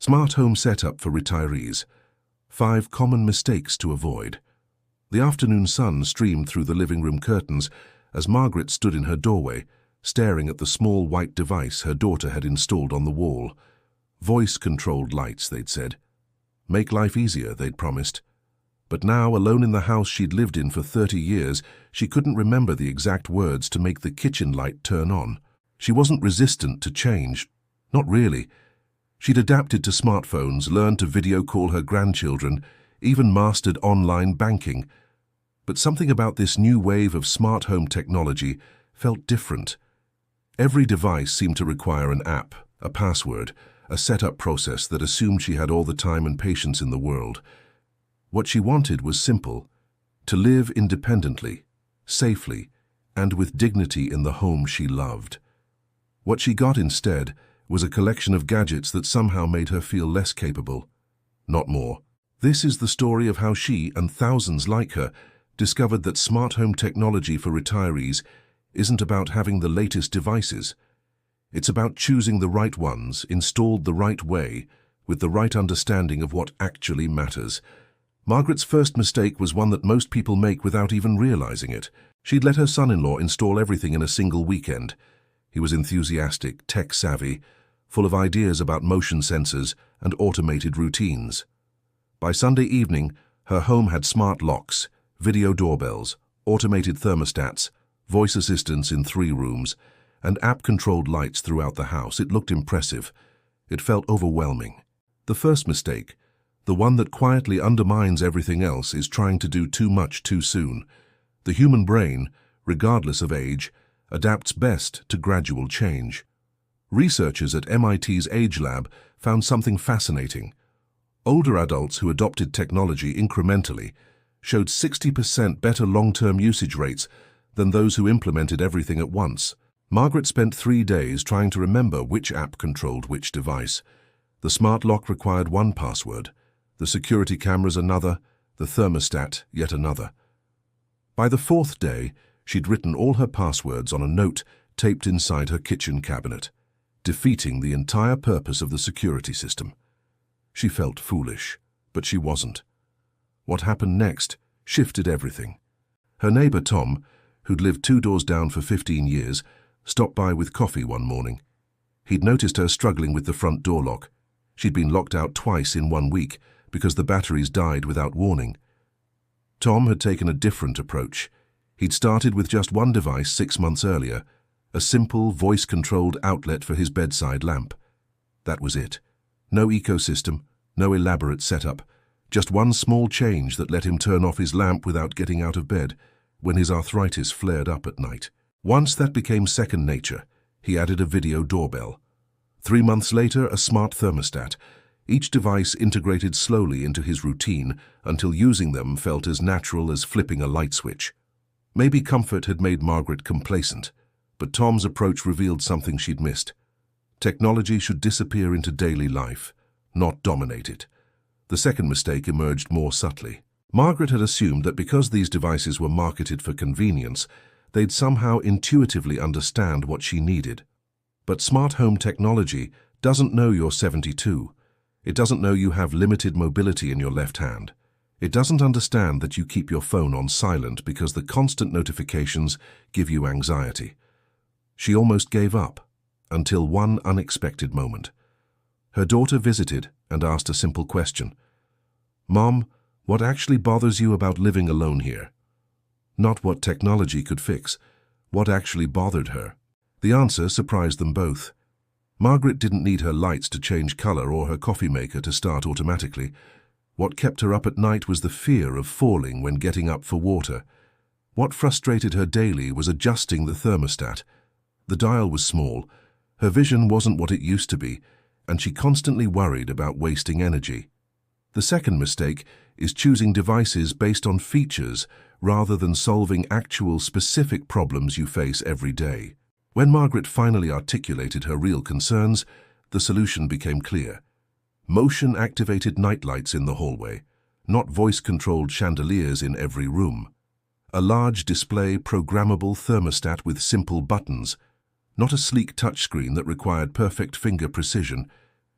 Smart home setup for retirees. 5 common mistakes to avoid. The afternoon sun streamed through the living room curtains as Margaret stood in her doorway, staring at the small white device her daughter had installed on the wall. Voice-controlled lights, they'd said. Make life easier, they'd promised. But now, alone in the house she'd lived in for 30 years, she couldn't remember the exact words to make the kitchen light turn on. She wasn't resistant to change. Not really. She'd adapted to smartphones, learned to video call her grandchildren, even mastered online banking. But something about this new wave of smart home technology felt different. Every device seemed to require an app, a password, a setup process that assumed she had all the time and patience in the world. What she wanted was simple: to live independently, safely, and with dignity in the home she loved. What she got instead was a collection of gadgets that somehow made her feel less capable, not more. This is the story of how she, and thousands like her, discovered that smart home technology for retirees isn't about having the latest devices. It's about choosing the right ones, installed the right way, with the right understanding of what actually matters. Margaret's first mistake was one that most people make without even realizing it. She'd let her son-in-law install everything in a single weekend. He was enthusiastic, tech-savvy, full of ideas about motion sensors and automated routines. By Sunday evening, her home had smart locks, video doorbells, automated thermostats, voice assistants in 3 rooms, and app-controlled lights throughout the house. It looked impressive. It felt overwhelming. The first mistake, the one that quietly undermines everything else, is trying to do too much too soon. The human brain, regardless of age, adapts best to gradual change. Researchers at MIT's Age Lab found something fascinating. Older adults who adopted technology incrementally showed 60% better long-term usage rates than those who implemented everything at once. Margaret spent 3 days trying to remember which app controlled which device. The smart lock required one password, the security cameras another, the thermostat yet another. By the 4th day, she'd written all her passwords on a note taped inside her kitchen cabinet, defeating the entire purpose of the security system. She felt foolish, but she wasn't. What happened next shifted everything. Her neighbor Tom, who'd lived 2 doors down for 15 years, stopped by with coffee one morning. He'd noticed her struggling with the front door lock. She'd been locked out twice in 1 week because the batteries died without warning. Tom had taken a different approach. He'd started with just one device 6 months earlier, a simple, voice-controlled outlet for his bedside lamp. That was it. No ecosystem, no elaborate setup, just one small change that let him turn off his lamp without getting out of bed when his arthritis flared up at night. Once that became second nature, he added a video doorbell. 3 months later, a smart thermostat. Each device integrated slowly into his routine until using them felt as natural as flipping a light switch. Maybe comfort had made Margaret complacent, but Tom's approach revealed something she'd missed. Technology should disappear into daily life, not dominate it. The second mistake emerged more subtly. Margaret had assumed that because these devices were marketed for convenience, they'd somehow intuitively understand what she needed. But smart home technology doesn't know you're 72. It doesn't know you have limited mobility in your left hand. It doesn't understand that you keep your phone on silent because the constant notifications give you anxiety. She almost gave up, until one unexpected moment. Her daughter visited and asked a simple question. "Mom, what actually bothers you about living alone here?" Not what technology could fix, what actually bothered her. The answer surprised them both. Margaret didn't need her lights to change color or her coffee maker to start automatically. What kept her up at night was the fear of falling when getting up for water. What frustrated her daily was adjusting the thermostat. The dial was small, her vision wasn't what it used to be, and she constantly worried about wasting energy. The second mistake is choosing devices based on features rather than solving actual specific problems you face every day. When Margaret finally articulated her real concerns, the solution became clear. Motion-activated nightlights in the hallway, not voice-controlled chandeliers in every room. A large display programmable thermostat with simple buttons, not a sleek touchscreen that required perfect finger precision.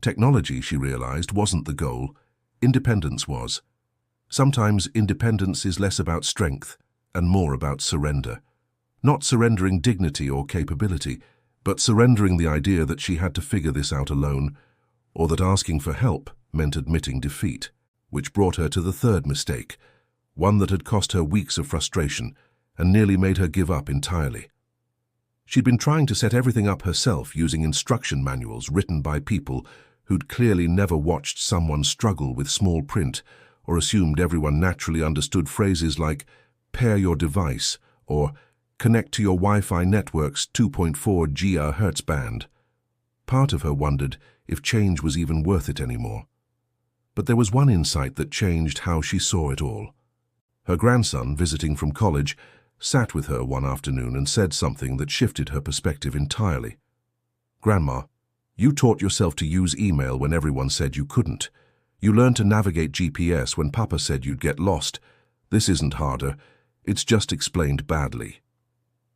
Technology, she realized, wasn't the goal. Independence was. Sometimes independence is less about strength and more about surrender. Not surrendering dignity or capability, but surrendering the idea that she had to figure this out alone, or that asking for help meant admitting defeat, which brought her to the third mistake, one that had cost her weeks of frustration and nearly made her give up entirely. She'd been trying to set everything up herself using instruction manuals written by people who'd clearly never watched someone struggle with small print or assumed everyone naturally understood phrases like pair your device or connect to your Wi-Fi network's 2.4 GHz band. Part of her wondered if change was even worth it anymore. But there was one insight that changed how she saw it all. Her grandson, visiting from college, sat with her one afternoon and said something that shifted her perspective entirely. "Grandma, you taught yourself to use email when everyone said you couldn't. You learned to navigate GPS when Papa said you'd get lost. This isn't harder. It's just explained badly."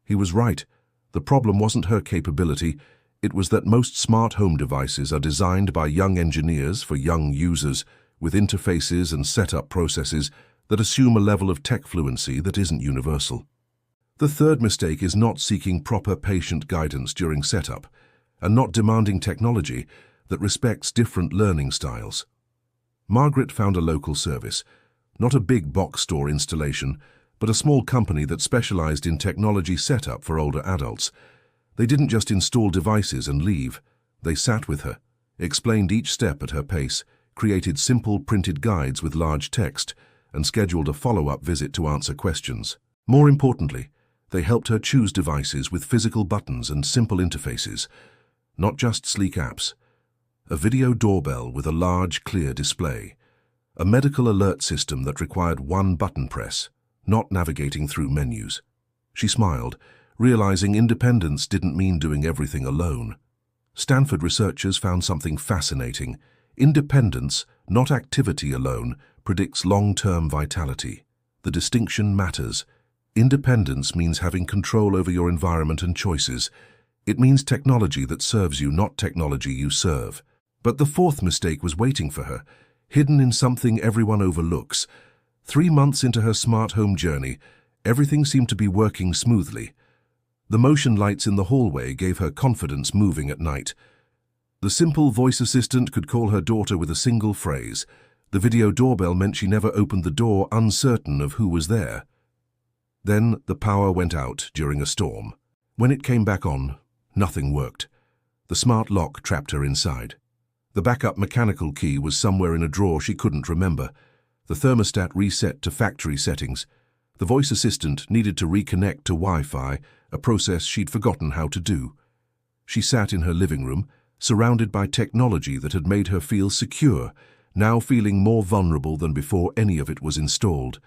He was right. The problem wasn't her capability. It was that most smart home devices are designed by young engineers for young users, with interfaces and setup processes that assume a level of tech fluency that isn't universal. The third mistake is not seeking proper patient guidance during setup, and not demanding technology that respects different learning styles. Margaret found a local service, not a big box store installation, but a small company that specialized in technology setup for older adults. They didn't just install devices and leave. They sat with her, explained each step at her pace, created simple printed guides with large text, and scheduled a follow-up visit to answer questions. More importantly, they helped her choose devices with physical buttons and simple interfaces, not just sleek apps. A video doorbell with a large, clear display. A medical alert system that required one button press, not navigating through menus. She smiled, realizing independence didn't mean doing everything alone. Stanford researchers found something fascinating. Independence, not activity alone, predicts long-term vitality. The distinction matters. Independence means having control over your environment and choices. It means technology that serves you, not technology you serve. But the fourth mistake was waiting for her, hidden in something everyone overlooks. 3 months into her smart home journey, everything seemed to be working smoothly. The motion lights in the hallway gave her confidence moving at night. The simple voice assistant could call her daughter with a single phrase. The video doorbell meant she never opened the door uncertain of who was there. Then the power went out during a storm. When it came back on, nothing worked. The smart lock trapped her inside. The backup mechanical key was somewhere in a drawer she couldn't remember. The thermostat reset to factory settings. The voice assistant needed to reconnect to Wi-Fi, a process she'd forgotten how to do. She sat in her living room, surrounded by technology that had made her feel secure, now feeling more vulnerable than before any of it was installed.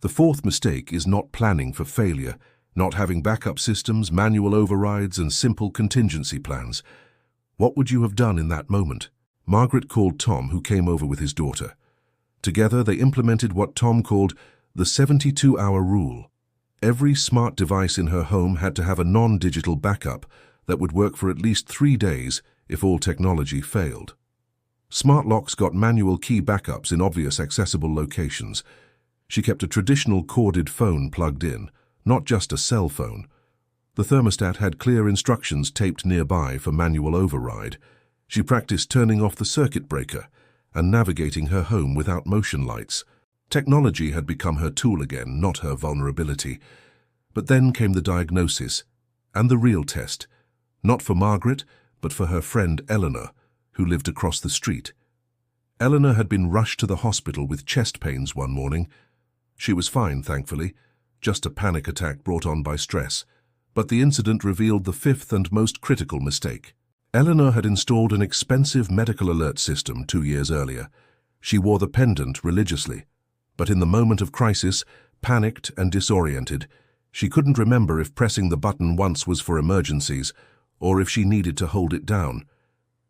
The fourth mistake is not planning for failure, not having backup systems, manual overrides, and simple contingency plans. What would you have done in that moment? Margaret called Tom, who came over with his daughter. Together, they implemented what Tom called the 72-hour rule. Every smart device in her home had to have a non-digital backup that would work for at least 3 days if all technology failed. Smart locks got manual key backups in obvious accessible locations. She kept a traditional corded phone plugged in, not just a cell phone. The thermostat had clear instructions taped nearby for manual override. She practiced turning off the circuit breaker and navigating her home without motion lights. Technology had become her tool again, not her vulnerability. But then came the diagnosis and the real test, not for Margaret, but for her friend Eleanor, who lived across the street. Eleanor had been rushed to the hospital with chest pains one morning. She was fine, thankfully, just a panic attack brought on by stress. But the incident revealed the fifth and most critical mistake. Eleanor had installed an expensive medical alert system 2 years earlier. She wore the pendant religiously. But in the moment of crisis, panicked and disoriented, she couldn't remember if pressing the button once was for emergencies or if she needed to hold it down.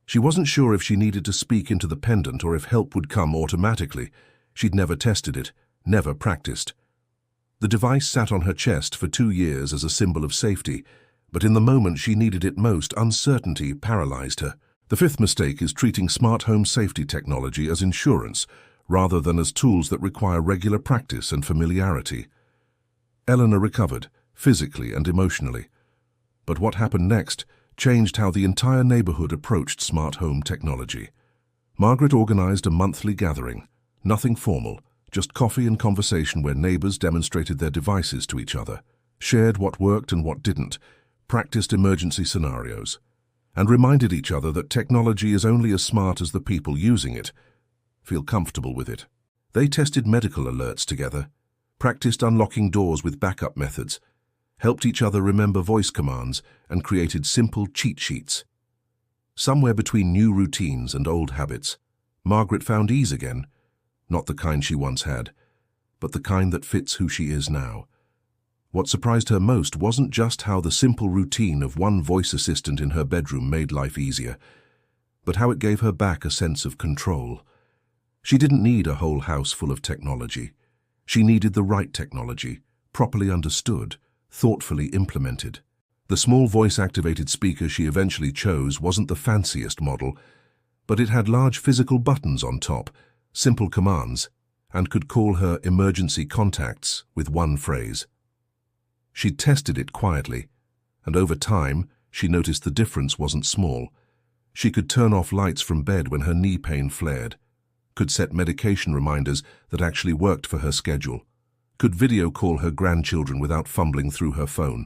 She wasn't sure if she needed to speak into the pendant or if help would come automatically. She'd never tested it, never practiced. The device sat on her chest for 2 years as a symbol of safety, but in the moment she needed it most, uncertainty paralyzed her. The fifth mistake is treating smart home safety technology as insurance rather than as tools that require regular practice and familiarity. Eleanor recovered, physically and emotionally. But what happened next changed how the entire neighborhood approached smart home technology. Margaret organized a monthly gathering, nothing formal, just coffee and conversation where neighbors demonstrated their devices to each other, shared what worked and what didn't, practiced emergency scenarios, and reminded each other that technology is only as smart as the people using it. Feel comfortable with it. They tested medical alerts together, practiced unlocking doors with backup methods, helped each other remember voice commands, and created simple cheat sheets. Somewhere between new routines and old habits, Margaret found ease again, not the kind she once had, but the kind that fits who she is now. What surprised her most wasn't just how the simple routine of one voice assistant in her bedroom made life easier, but how it gave her back a sense of control. She didn't need a whole house full of technology. She needed the right technology, properly understood, thoughtfully implemented. The small voice-activated speaker she eventually chose wasn't the fanciest model, but it had large physical buttons on top, simple commands, and could call her emergency contacts with one phrase. She'd tested it quietly, and over time, she noticed the difference wasn't small. She could turn off lights from bed when her knee pain flared, could set medication reminders that actually worked for her schedule, could video call her grandchildren without fumbling through her phone.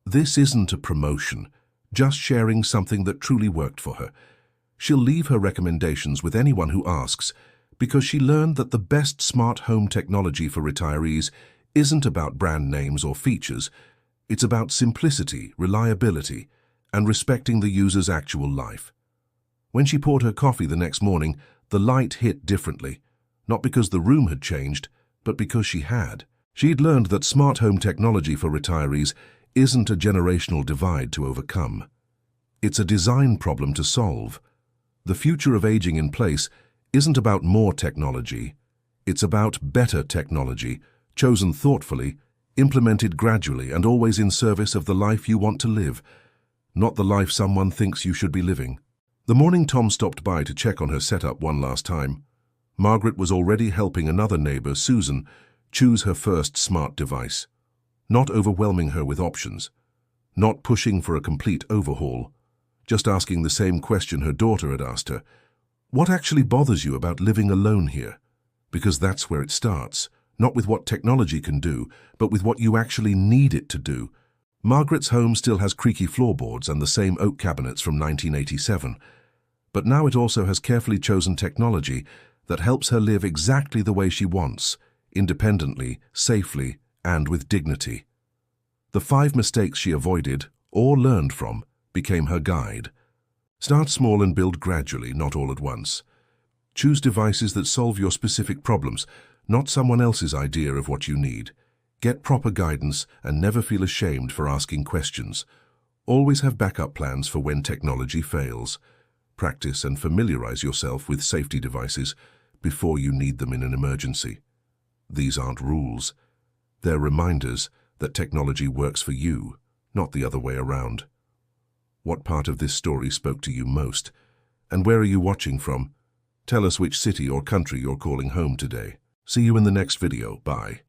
This isn't a promotion, just sharing something that truly worked for her. She'll leave her recommendations with anyone who asks, because she learned that the best smart home technology for retirees isn't about brand names or features. It's about simplicity, reliability, and respecting the user's actual life. When she poured her coffee the next morning, the light hit differently, not because the room had changed, but because she had. She'd learned that smart home technology for retirees isn't a generational divide to overcome. It's a design problem to solve. The future of aging in place isn't about more technology. It's about better technology, chosen thoughtfully, implemented gradually, and always in service of the life you want to live, not the life someone thinks you should be living. The morning Tom stopped by to check on her setup one last time, Margaret was already helping another neighbor, Susan, choose her first smart device, not overwhelming her with options, not pushing for a complete overhaul, just asking the same question her daughter had asked her. What actually bothers you about living alone here? Because that's where it starts. Not with what technology can do, but with what you actually need it to do. Margaret's home still has creaky floorboards and the same oak cabinets from 1987, but now it also has carefully chosen technology that helps her live exactly the way she wants, independently, safely, and with dignity. The 5 mistakes she avoided, or learned from, became her guide. Start small and build gradually, not all at once. Choose devices that solve your specific problems, not someone else's idea of what you need. Get proper guidance and never feel ashamed for asking questions. Always have backup plans for when technology fails. Practice and familiarize yourself with safety devices before you need them in an emergency. These aren't rules. They're reminders that technology works for you, not the other way around. What part of this story spoke to you most? And where are you watching from? Tell us which city or country you're calling home today. See you in the next video. Bye.